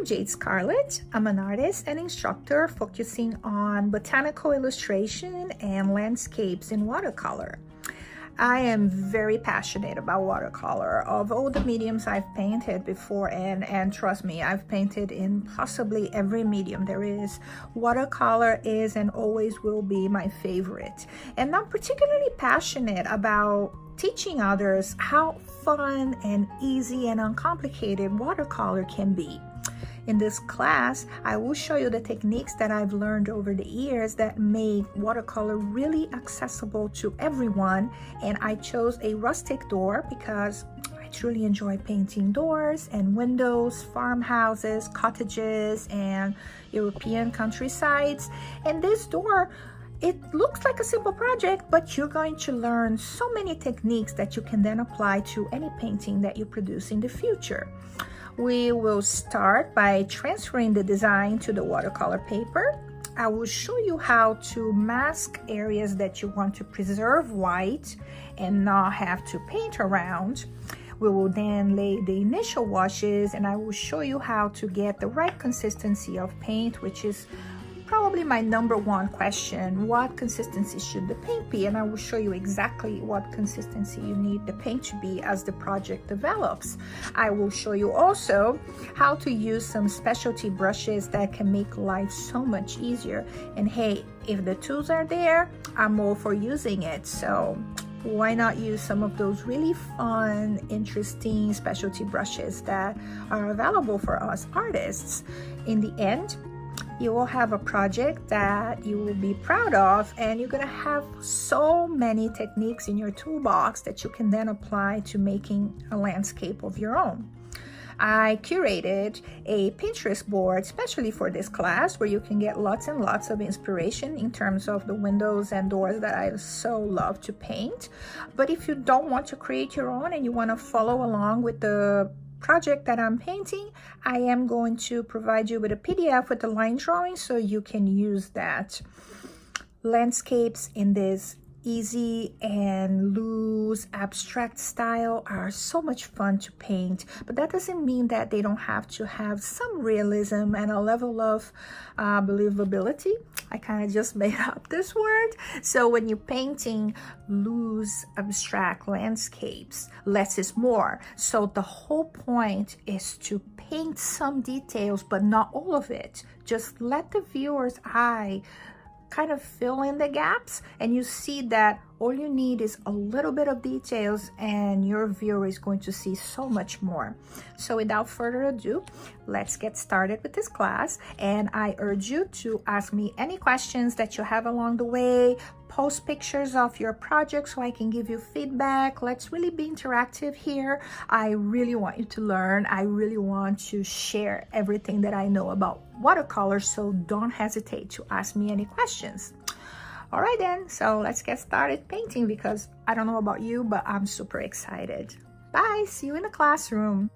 I'm Jade Scarlett. I'm an artist and instructor focusing on botanical illustration and landscapes in watercolor. I am very passionate about watercolor. Of all the mediums I've painted before, and trust me, I've painted in possibly every medium there is, watercolor is and always will be my favorite. And I'm particularly passionate about teaching others how fun and easy and uncomplicated watercolor can be. In this class, I will show you the techniques that I've learned over the years that make watercolor really accessible to everyone. And I chose a rustic door because I truly enjoy painting doors and windows, farmhouses, cottages, and European countrysides. And this door, it looks like a simple project, but you're going to learn so many techniques that you can then apply to any painting that you produce in the future. We will start by transferring the design to the watercolor paper. I will show you how to mask areas that you want to preserve white and not have to paint around. We will then lay the initial washes, and I will show you how to get the right consistency of paint, which is probably my number one question. What consistency should the paint be? And I will show you exactly what consistency you need the paint to be as the project develops. I will show you also how to use some specialty brushes that can make life so much easier. And hey, if the tools are there, I'm all for using it. So why not use some of those really fun, interesting specialty brushes that are available for us artists? In the end, you will have a project that you will be proud of, and you're going to have so many techniques in your toolbox that you can then apply to making a landscape of your own. I curated a Pinterest board especially for this class where you can get lots and lots of inspiration in terms of the windows and doors that I so love to paint. But if you don't want to create your own and you want to follow along with the project that I'm painting, I am going to provide you with a PDF with the line drawing so you can use that. Landscapes in this easy and loose abstract style are so much fun to paint, but that doesn't mean that they don't have to have some realism and a level of believability. I kind of just made up this word. So when you're painting loose abstract landscapes, less is more. So the whole point is to paint some details, but not all of it. Just let the viewer's eye kind of fill in the gaps, and you see that all you need is a little bit of details and your viewer is going to see so much more. So without further ado, let's get started with this class, and I urge you to ask me any questions that you have along the way. Post pictures of your project so I can give you feedback. Let's really be interactive here. I really want you to learn. I really want to share everything that I know about watercolor, so don't hesitate to ask me any questions. All right then, so let's get started painting because I don't know about you, but I'm super excited. Bye, see you in the classroom.